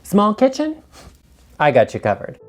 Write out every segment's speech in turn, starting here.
Small kitchen? I got you covered.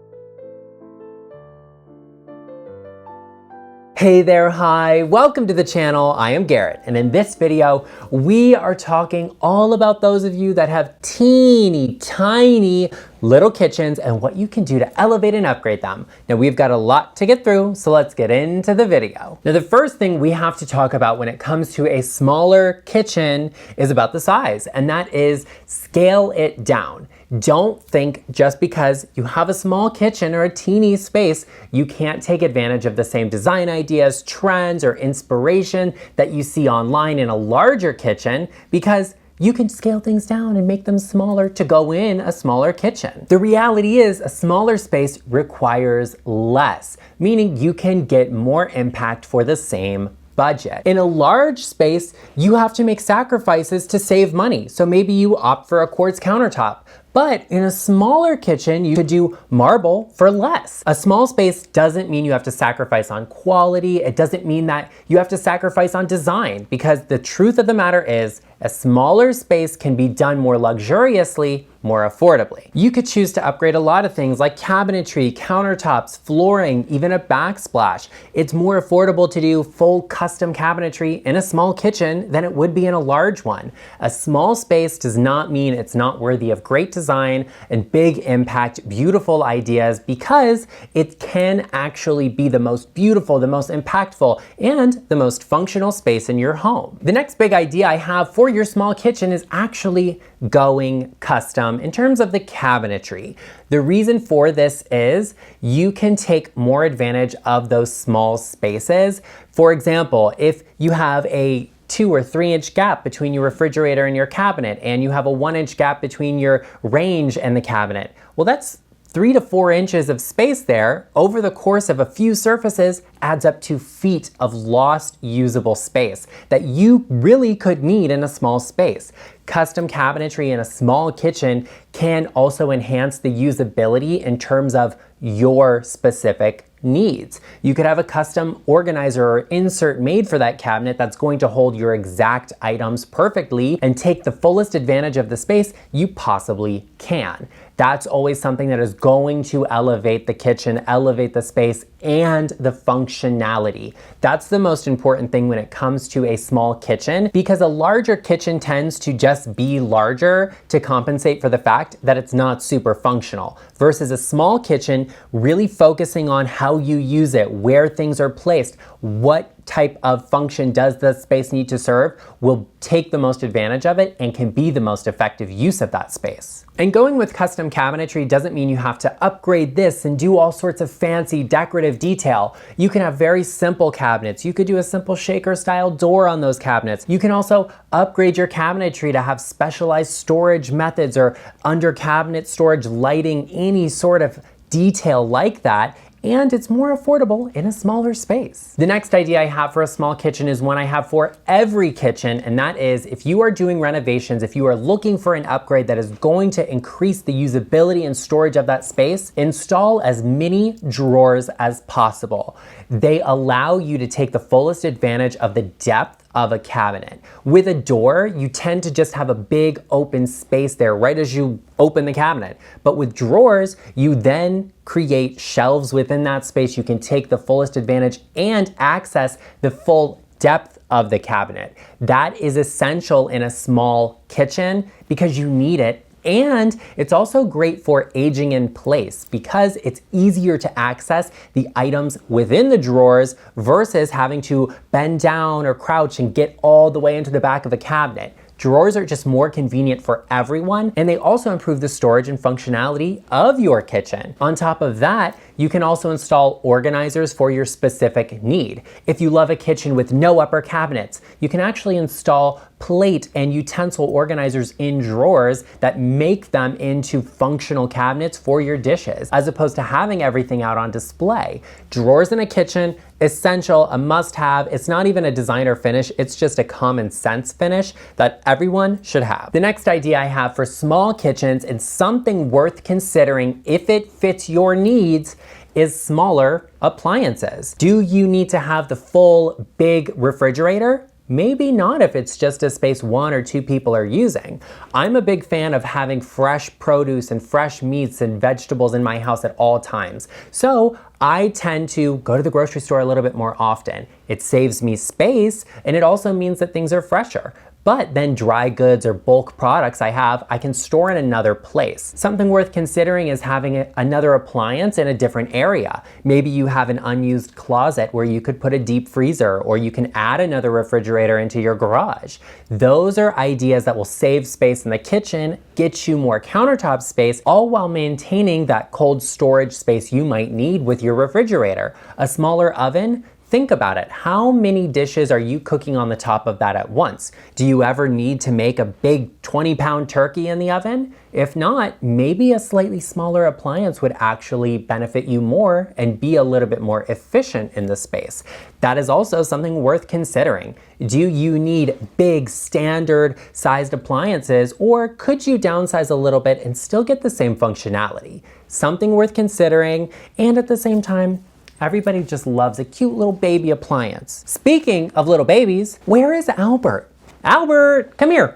Hey there, hi, welcome to the channel. I am Garrett, and in this video, we are talking all about those of you that have teeny tiny little kitchens and what you can do to elevate and upgrade them. Now we've got a lot to get through, so let's get into the video. Now the first thing we have to talk about when it comes to a smaller kitchen is about the size, and that is scale it down. Don't think just because you have a small kitchen or a teeny space, you can't take advantage of the same design ideas, trends, or inspiration that you see online in a larger kitchen, because you can scale things down and make them smaller to go in a smaller kitchen. The reality is a smaller space requires less, meaning you can get more impact for the same budget. In a large space, you have to make sacrifices to save money. So maybe you opt for a quartz countertop. But in a smaller kitchen, you could do marble for less. A small space doesn't mean you have to sacrifice on quality. It doesn't mean that you have to sacrifice on design, because the truth of the matter is a smaller space can be done more luxuriously, more affordably. You could choose to upgrade a lot of things like cabinetry, countertops, flooring, even a backsplash. It's more affordable to do full custom cabinetry in a small kitchen than it would be in a large one. A small space does not mean it's not worthy of great design and big impact, beautiful ideas, because it can actually be the most beautiful, the most impactful, and the most functional space in your home. The next big idea I have for your small kitchen is actually going custom in terms of the cabinetry. The reason for this is you can take more advantage of those small spaces. For example, if you have a 2 or 3 inch gap between your refrigerator and your cabinet, and you have a 1 inch gap between your range and the cabinet, well, that's 3 to 4 inches of space there over the course of a few surfaces adds up to feet of lost usable space that you really could need in a small space. Custom cabinetry in a small kitchen can also enhance the usability in terms of your specific needs. You could have a custom organizer or insert made for that cabinet that's going to hold your exact items perfectly and take the fullest advantage of the space you possibly can. That's always something that is going to elevate the kitchen, elevate the space, and the functionality. That's the most important thing when it comes to a small kitchen, because a larger kitchen tends to just be larger to compensate for the fact that it's not super functional, versus a small kitchen really focusing on how you use it, where things are placed, what type of function does the space need to serve, will take the most advantage of it and can be the most effective use of that space. And going with custom cabinetry doesn't mean you have to upgrade this and do all sorts of fancy decorative detail. You can have very simple cabinets. You could do a simple shaker style door on those cabinets. You can also upgrade your cabinetry to have specialized storage methods or under cabinet storage lighting, any sort of detail like that. And it's more affordable in a smaller space. The next idea I have for a small kitchen is one I have for every kitchen, and that is if you are doing renovations, if you are looking for an upgrade that is going to increase the usability and storage of that space, install as many drawers as possible. They allow you to take the fullest advantage of the depth of a cabinet. With a door, you tend to just have a big open space there right as you open the cabinet. But with drawers, you then create shelves within that space. You can take the fullest advantage and access the full depth of the cabinet. That is essential in a small kitchen because you need it. And it's also great for aging in place because it's easier to access the items within the drawers versus having to bend down or crouch and get all the way into the back of a cabinet. Drawers are just more convenient for everyone, and they also improve the storage and functionality of your kitchen. On top of that, you can also install organizers for your specific need. If you love a kitchen with no upper cabinets, you can actually install plate and utensil organizers in drawers that make them into functional cabinets for your dishes, as opposed to having everything out on display. Drawers in a kitchen, essential, a must-have. It's not even a designer finish, it's just a common sense finish that everyone should have. The next idea I have for small kitchens, and something worth considering if it fits your needs, is smaller appliances. Do you need to have the full big refrigerator? Maybe not if it's just a space 1 or 2 people are using. I'm a big fan of having fresh produce and fresh meats and vegetables in my house at all times. So I tend to go to the grocery store a little bit more often. It saves me space, and it also means that things are fresher. But then dry goods or bulk products I can store in another place. Something worth considering is having another appliance in a different area. Maybe you have an unused closet where you could put a deep freezer, or you can add another refrigerator into your garage. Those are ideas that will save space in the kitchen, get you more countertop space, all while maintaining that cold storage space you might need with your refrigerator. A smaller oven? Think about it. How many dishes are you cooking on the top of that at once? Do you ever need to make a big 20-pound turkey in the oven? If not, maybe a slightly smaller appliance would actually benefit you more and be a little bit more efficient in the space. That is also something worth considering. Do you need big, standard-sized appliances, or could you downsize a little bit and still get the same functionality? Something worth considering, and at the same time, everybody just loves a cute little baby appliance. Speaking of little babies, where is Albert? Albert, come here.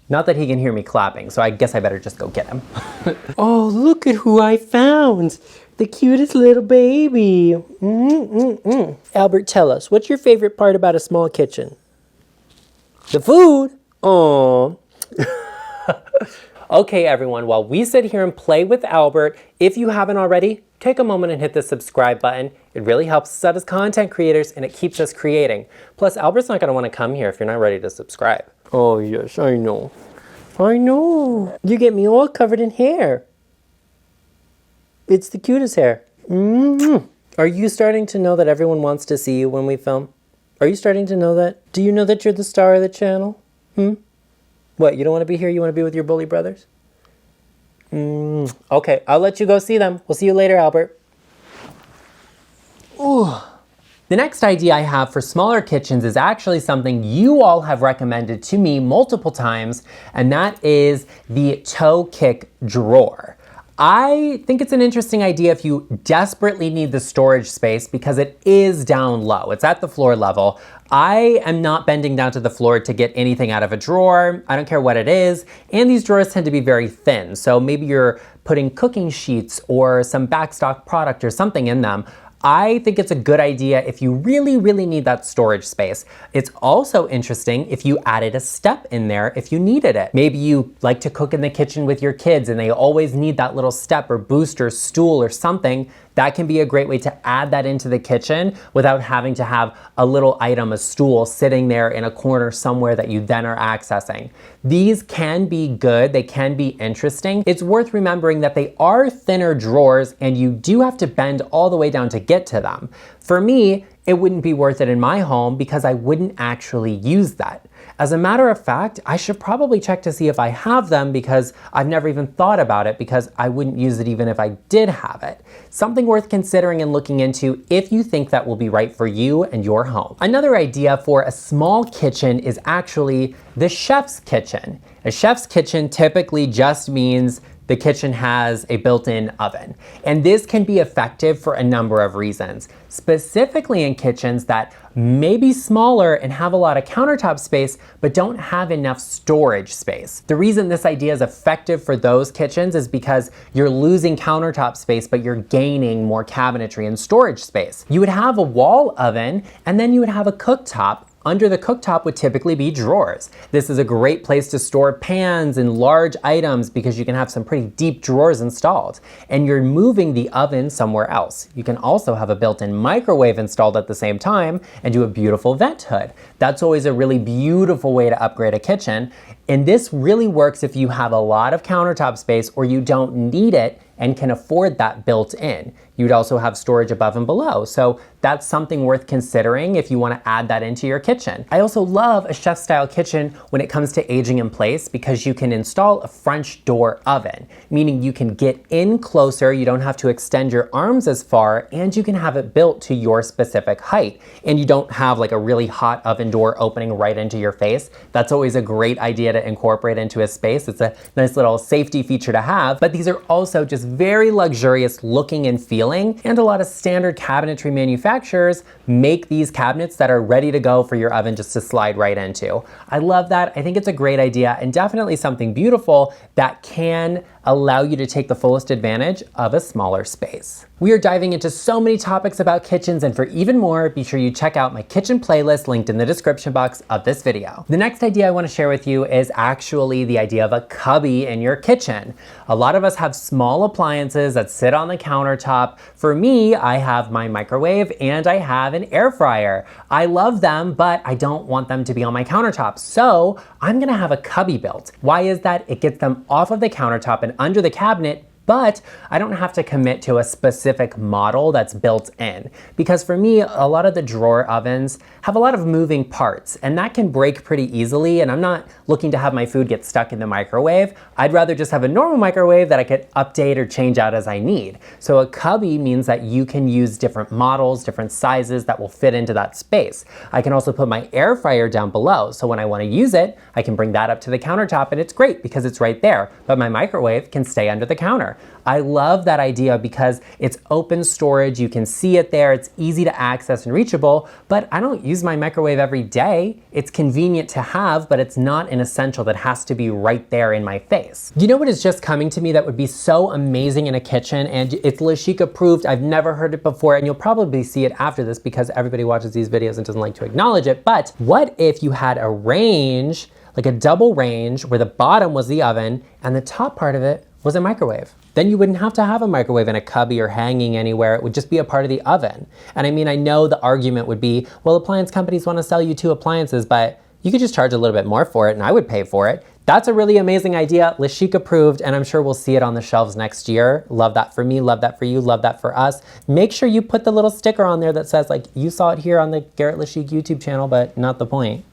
Not that he can hear me clapping, so I guess I better just go get him. Oh, look at who I found. The cutest little baby. Albert, tell us, what's your favorite part about a small kitchen? The food? Aww. Okay, everyone, while we sit here and play with Albert, if you haven't already, take a moment and hit the subscribe button. It really helps us out as content creators, and it keeps us creating. Plus, Albert's not gonna wanna come here if you're not ready to subscribe. Oh yes, I know. I know. You get me all covered in hair. It's the cutest hair. Are you starting to know that everyone wants to see you when we film? Are you starting to know that? Do you know that you're the star of the channel? What, you don't want to be here? You want to be with your bully brothers? Okay, I'll let you go see them. We'll see you later, Albert. Ooh. The next idea I have for smaller kitchens is actually something you all have recommended to me multiple times, and that is the toe kick drawer. I think it's an interesting idea if you desperately need the storage space because it is down low. It's at the floor level. I am not bending down to the floor to get anything out of a drawer. I don't care what it is. And these drawers tend to be very thin. So maybe you're putting cooking sheets or some backstock product or something in them. I think it's a good idea if you really, really need that storage space. It's also interesting if you added a step in there if you needed it. Maybe you like to cook in the kitchen with your kids and they always need that little step or booster stool or something. That can be a great way to add that into the kitchen without having to have a little item, a stool, sitting there in a corner somewhere that you then are accessing. These can be good, they can be interesting. It's worth remembering that they are thinner drawers and you do have to bend all the way down to get to them. For me, it wouldn't be worth it in my home because I wouldn't actually use that. As a matter of fact, I should probably check to see if I have them because I've never even thought about it because I wouldn't use it even if I did have it. Something worth considering and looking into if you think that will be right for you and your home. Another idea for a small kitchen is actually the chef's kitchen. A chef's kitchen typically just means the kitchen has a built-in oven. And this can be effective for a number of reasons, specifically in kitchens that may be smaller and have a lot of countertop space, but don't have enough storage space. The reason this idea is effective for those kitchens is because you're losing countertop space, but you're gaining more cabinetry and storage space. You would have a wall oven, and then you would have a cooktop. Under the cooktop would typically be drawers. This is a great place to store pans and large items because you can have some pretty deep drawers installed. And you're moving the oven somewhere else. You can also have a built-in microwave installed at the same time and do a beautiful vent hood. That's always a really beautiful way to upgrade a kitchen. And this really works if you have a lot of countertop space or you don't need it and can afford that built in. You'd also have storage above and below. So that's something worth considering if you want to add that into your kitchen. I also love a chef style kitchen when it comes to aging in place because you can install a French door oven, meaning you can get in closer, you don't have to extend your arms as far, and you can have it built to your specific height. And you don't have like a really hot oven door opening right into your face. That's always a great idea to incorporate into a space. It's a nice little safety feature to have, but these are also just very luxurious looking and feeling, and a lot of standard cabinetry manufacturers make these cabinets that are ready to go for your oven just to slide right into. I love that. I think it's a great idea and definitely something beautiful that can allow you to take the fullest advantage of a smaller space. We are diving into so many topics about kitchens, and for even more, be sure you check out my kitchen playlist linked in the description box of this video. The next idea I want to share with you is actually the idea of a cubby in your kitchen. A lot of us have small appliances that sit on the countertop. For me, I have my microwave and I have an air fryer. I love them, but I don't want them to be on my countertop. So I'm gonna have a cubby built. Why is that? It gets them off of the countertop and under the cabinet, but I don't have to commit to a specific model that's built in. Because for me, a lot of the drawer ovens have a lot of moving parts, and that can break pretty easily, and I'm not looking to have my food get stuck in the microwave. I'd rather just have a normal microwave that I could update or change out as I need. So a cubby means that you can use different models, different sizes that will fit into that space. I can also put my air fryer down below, so when I want to use it, I can bring that up to the countertop, and it's great because it's right there, but my microwave can stay under the counter. I love that idea because it's open storage, you can see it there, it's easy to access and reachable, but I don't use my microwave every day. It's convenient to have, but it's not an essential that has to be right there in my face. You know what is just coming to me that would be so amazing in a kitchen, and it's GarrettLeChic approved. I've never heard it before, and you'll probably see it after this because everybody watches these videos and doesn't like to acknowledge it, but what if you had a range, like a double range, where the bottom was the oven and the top part of it was a microwave? Then you wouldn't have to have a microwave in a cubby or hanging anywhere. It would just be a part of the oven. And I mean, I know the argument would be, well, appliance companies want to sell you 2 appliances, but you could just charge a little bit more for it and I would pay for it. That's a really amazing idea. GarrettLeChic approved, and I'm sure we'll see it on the shelves next year. Love that for me, love that for you, love that for us. Make sure you put the little sticker on there that says, like, you saw it here on the GarrettLeChic YouTube channel, but not the point.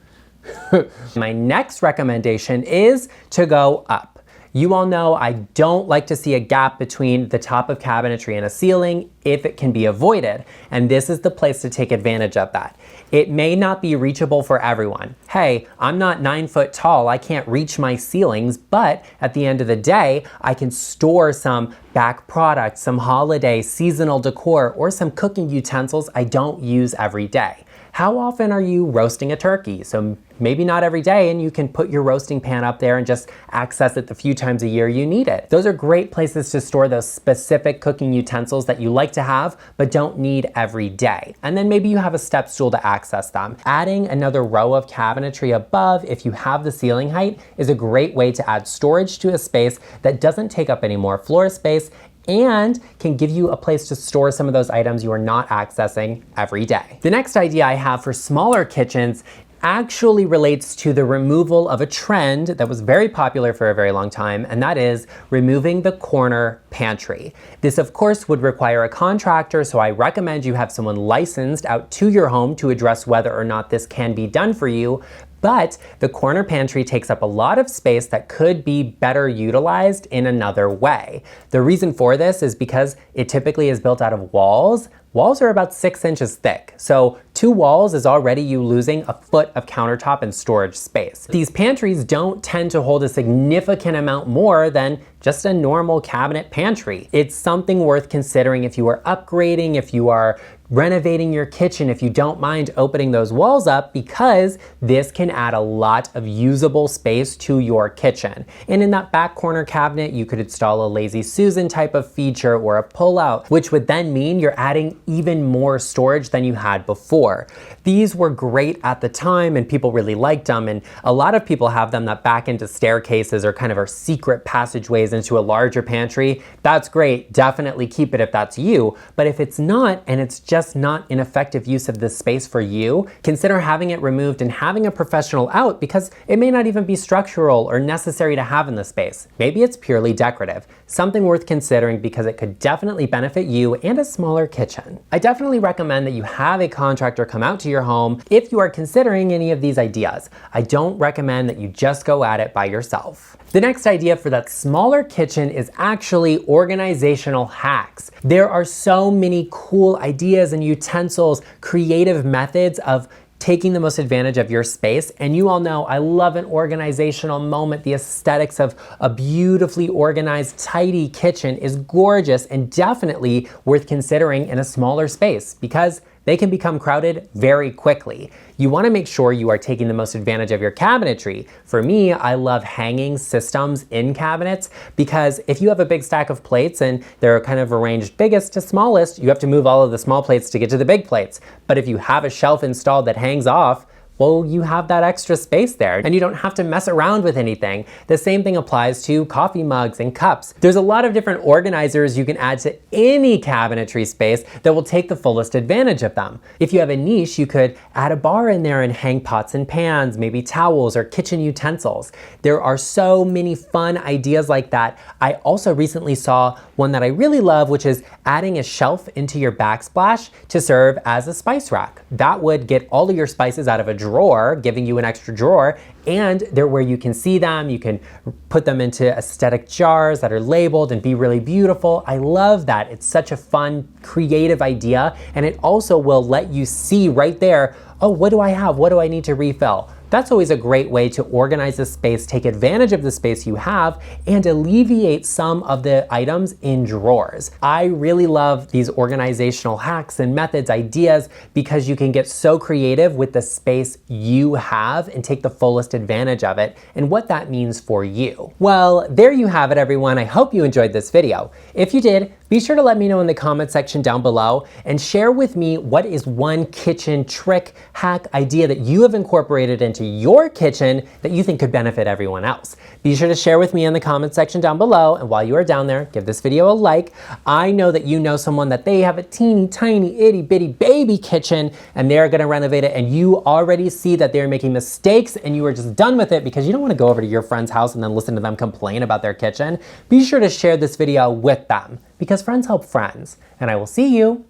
My next recommendation is to go up. You all know I don't like to see a gap between the top of cabinetry and a ceiling if it can be avoided, and this is the place to take advantage of that. It may not be reachable for everyone. Hey, I'm not 9 foot tall, I can't reach my ceilings, but at the end of the day, I can store some back products, some holiday, seasonal decor, or some cooking utensils I don't use every day. How often are you roasting a turkey? So maybe not every day, and you can put your roasting pan up there and just access it the few times a year you need it. Those are great places to store those specific cooking utensils that you like to have, but don't need every day. And then maybe you have a step stool to access them. Adding another row of cabinetry above, if you have the ceiling height, is a great way to add storage to a space that doesn't take up any more floor space and can give you a place to store some of those items you are not accessing every day. The next idea I have for smaller kitchens actually relates to the removal of a trend that was very popular for a very long time, and that is removing the corner pantry. This of course would require a contractor, so I recommend you have someone licensed out to your home to address whether or not this can be done for you. But the corner pantry takes up a lot of space that could be better utilized in another way. The reason for this is because it typically is built out of walls. Walls are about 6 inches thick, so 2 walls is already you losing a foot of countertop and storage space. These pantries don't tend to hold a significant amount more than just a normal cabinet pantry. It's something worth considering if you are upgrading, if you are renovating your kitchen, if you don't mind opening those walls up, because this can add a lot of usable space to your kitchen. And in that back corner cabinet, you could install a Lazy Susan type of feature or a pull-out, which would then mean you're adding even more storage than you had before. These were great at the time and people really liked them, and a lot of people have them that back into staircases or kind of are secret passageways into a larger pantry. That's great, definitely keep it if that's you, but if it's not, and it's just not an effective use of this space for you, consider having it removed and having a professional out, because it may not even be structural or necessary to have in the space. Maybe it's purely decorative. Something worth considering because it could definitely benefit you and a smaller kitchen. I definitely recommend that you have a contractor come out to your home if you are considering any of these ideas. I don't recommend that you just go at it by yourself. The next idea for that smaller kitchen is actually organizational hacks. There are so many cool ideas and utensils, creative methods of taking the most advantage of your space. And you all know I love an organizational moment. The aesthetics of a beautifully organized, tidy kitchen is gorgeous and definitely worth considering in a smaller space because they can become crowded very quickly. You want to make sure you are taking the most advantage of your cabinetry. For me, I love hanging systems in cabinets because if you have a big stack of plates and they're kind of arranged biggest to smallest, you have to move all of the small plates to get to the big plates. But if you have a shelf installed that hangs off, well, you have that extra space there and you don't have to mess around with anything. The same thing applies to coffee mugs and cups. There's a lot of different organizers you can add to any cabinetry space that will take the fullest advantage of them. If you have a niche, you could add a bar in there and hang pots and pans, maybe towels or kitchen utensils. There are so many fun ideas like that. I also recently saw one that I really love, which is adding a shelf into your backsplash to serve as a spice rack. That would get all of your spices out of a drawer, giving you an extra drawer, and they're where you can see them. You can put them into aesthetic jars that are labeled and be really beautiful. I love that. It's such a fun, creative idea, and it also will let you see right there, oh, what do I have? What do I need to refill? That's always a great way to organize the space, take advantage of the space you have, and alleviate some of the items in drawers. I really love these organizational hacks and methods, ideas, because you can get so creative with the space you have and take the fullest advantage of it and what that means for you. Well, there you have it, everyone. I hope you enjoyed this video. If you did, be sure to let me know in the comment section down below and share with me what is one kitchen trick, hack, idea that you have incorporated into your kitchen that you think could benefit everyone else. Be sure to share with me in the comment section down below, and while you are down there, give this video a like. I know that you know someone that they have a teeny tiny itty bitty baby kitchen and they're gonna renovate it, and you already see that they're making mistakes and you are just done with it because you don't wanna go over to your friend's house and then listen to them complain about their kitchen. Be sure to share this video with them because friends help friends, and I will see you